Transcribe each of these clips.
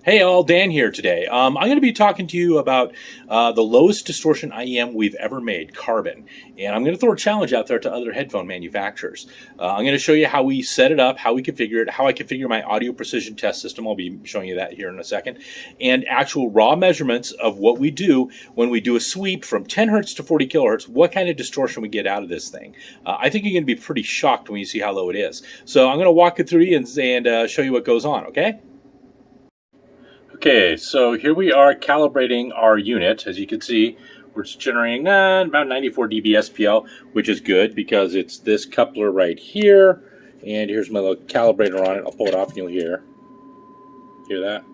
Hey all, Dan here today. I'm going to be talking to you about the lowest distortion IEM we've ever made, Carbon. And I'm going to throw a challenge out there to other headphone manufacturers. I'm going to show you how we set it up, how we configure it, how I configure my AudioPrecision test system. I'll be showing you that here in a second. And actual raw measurements of what we do when we do a sweep from 10 hertz to 40 kilohertz, what kind of distortion we get out of this thing. I think you're going to be pretty shocked when you see how low it is. So I'm going to walk it through and show you what goes on, okay? Okay, so here we are calibrating our unit. As you can see, we're generating about 94 dB SPL, which is good because it's this coupler right here. And here's my little calibrator on it. I'll pull it off and you'll hear that.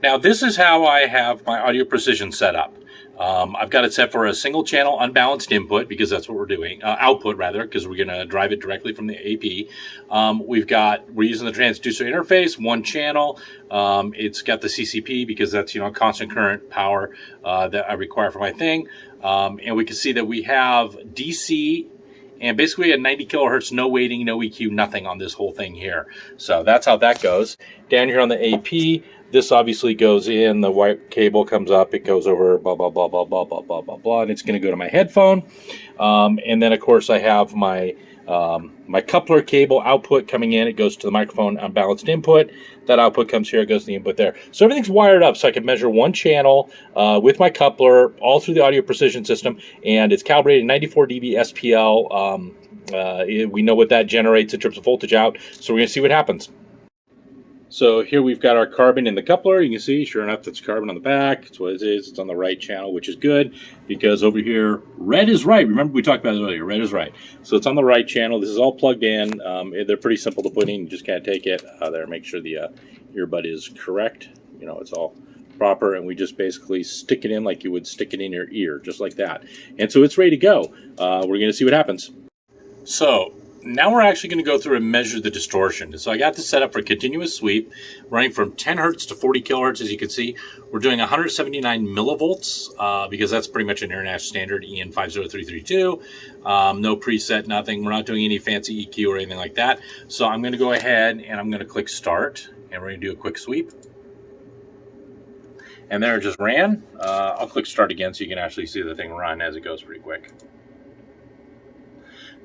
Now this is how I have my AudioPrecision set up. I've got it set for a single channel unbalanced input because that's what we're doing, output rather, because we're going to drive it directly from the AP. We're using the transducer interface, one channel. It's got the CCP because that's, constant current power that I require for my thing. And we can see that we have DC and basically at 90 kilohertz, no weighting, no EQ, nothing on this whole thing here. So that's how that goes. Down here on the AP, this obviously goes in, the white cable comes up, it goes over blah, blah, blah, blah, blah, blah, blah, blah, blah, and it's going to go to my headphone. And then, of course, I have my my coupler cable output coming in. It goes to the microphone unbalanced input. That output comes here, it goes to the input there. So everything's wired up so I can measure one channel with my coupler all through the AudioPrecision system, and it's calibrated 94 dB SPL. We know what that generates in terms of voltage out, so we're going to see what happens. So here we've got our carbon in the coupler. You can see, sure enough, that's carbon on the back. That's what it is. It's on the right channel, which is good because over here, red is right. Remember we talked about it earlier, red is right. So it's on the right channel. This is all plugged in. They're pretty simple to put in. You just can't take it there. Make sure the earbud is correct. It's all proper, and we just basically stick it in like you would stick it in your ear, just like that. And so it's ready to go. We're going to see what happens. So now we're actually going to go through and measure the distortion. So I got this set up for continuous sweep, running from 10 hertz to 40 kilohertz. As you can see, we're doing 179 millivolts because that's pretty much an international standard, EN 50332. No preset, nothing. We're not doing any fancy EQ or anything like that. So I'm going to go ahead and I'm going to click start, and we're going to do a quick sweep. And there it just ran. I'll click start again so you can actually see the thing run as it goes pretty quick.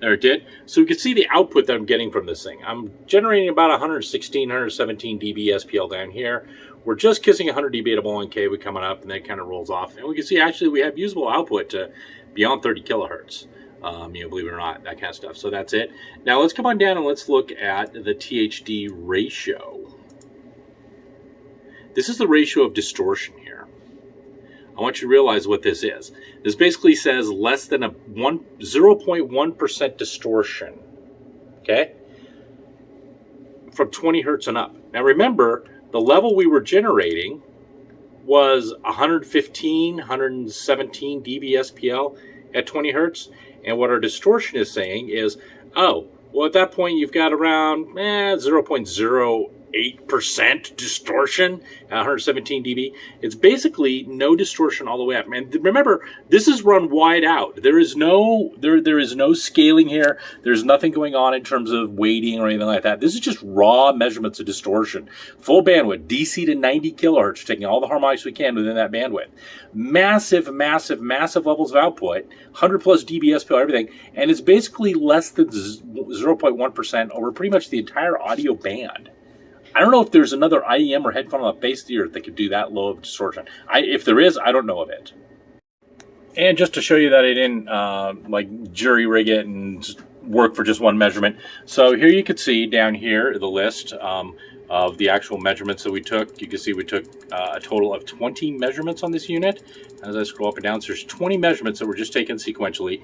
There it did. So we can see the output that I'm getting from this thing. I'm generating about 116, 117 dB SPL down here. We're just kissing 100 dB at a bowling K. We're coming up, and then it kind of rolls off. And we can see actually we have usable output to beyond 30 kilohertz. Believe it or not, that kind of stuff. So that's it. Now let's come on down and let's look at the THD ratio. This is the ratio of distortion here. I want you to realize what this is. This basically says less than 0.1% distortion, okay? From 20 hertz and up. Now remember, the level we were generating was 115, 117 dB SPL at 20 hertz. And what our distortion is saying is, oh, well at that point you've got around 0.08% distortion at 117 dB. It's basically no distortion all the way up. And remember, this is run wide out. There is no scaling here. There's nothing going on in terms of weighting or anything like that. This is just raw measurements of distortion. Full bandwidth, DC to 90 kilohertz, taking all the harmonics we can within that bandwidth. Massive, massive, massive levels of output, 100 plus dB SPL, everything. And it's basically less than 0.1% over pretty much the entire audio band. I don't know if there's another IEM or headphone on the face of the earth that could do that low of distortion. If there is, I don't know of it. And just to show you that I didn't jury rig it and just work for just one measurement. So here you can see down here the list of the actual measurements that we took. You can see we took a total of 20 measurements on this unit. As I scroll up and down, so there's 20 measurements that were just taken sequentially.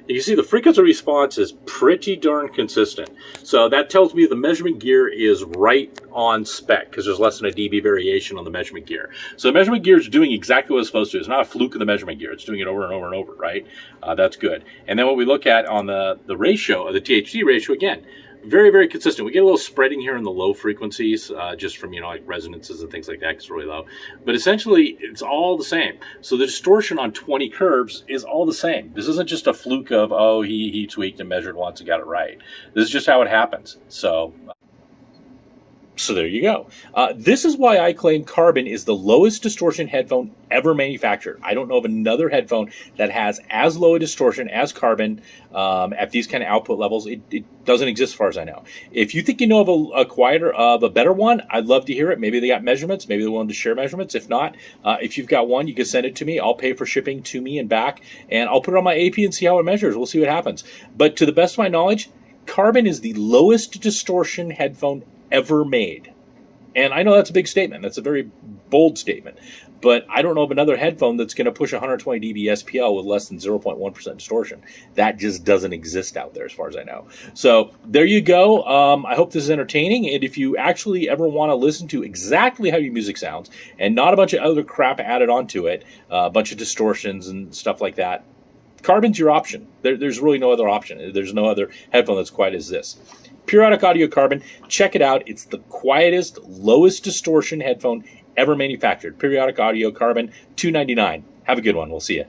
You can see the frequency response is pretty darn consistent. So that tells me the measurement gear is right on spec because there's less than a dB variation on the measurement gear. So the measurement gear is doing exactly what it's supposed to. It's not a fluke of the measurement gear. It's doing it over and over and over, right? That's good. And then what we look at on the ratio, the THD ratio, again, very, very consistent. We get a little spreading here in the low frequencies, just from, like resonances and things like that, 'cause it's really low. But essentially, it's all the same. So the distortion on 20 curves is all the same. This isn't just a fluke of, oh, he tweaked and measured once and got it right. This is just how it happens. So there you go. This is why I claim Carbon is the lowest distortion headphone ever manufactured. I don't know of another headphone that has as low a distortion as Carbon at these kind of output levels. It doesn't exist as far as I know. If you think you know of a better one, I'd love to hear it. Maybe they got measurements. Maybe they're willing to share measurements. If not, if you've got one, you can send it to me. I'll pay for shipping to me and back, and I'll put it on my AP and see how it measures. We'll see what happens. But to the best of my knowledge, Carbon is the lowest distortion headphone ever made. And I know that's a big statement. That's a very bold statement. But I don't know of another headphone that's going to push 120 dB SPL with less than 0.1% distortion. That just doesn't exist out there as far as I know. So there you go. I hope this is entertaining. And if you actually ever want to listen to exactly how your music sounds and not a bunch of other crap added onto it, a bunch of distortions and stuff like that, Carbon's your option. There's really no other option. There's no other headphone that's quite as this. Periodic Audio Carbon, check it out. It's the quietest, lowest distortion headphone ever manufactured. Periodic Audio Carbon, $299. Have a good one. We'll see you.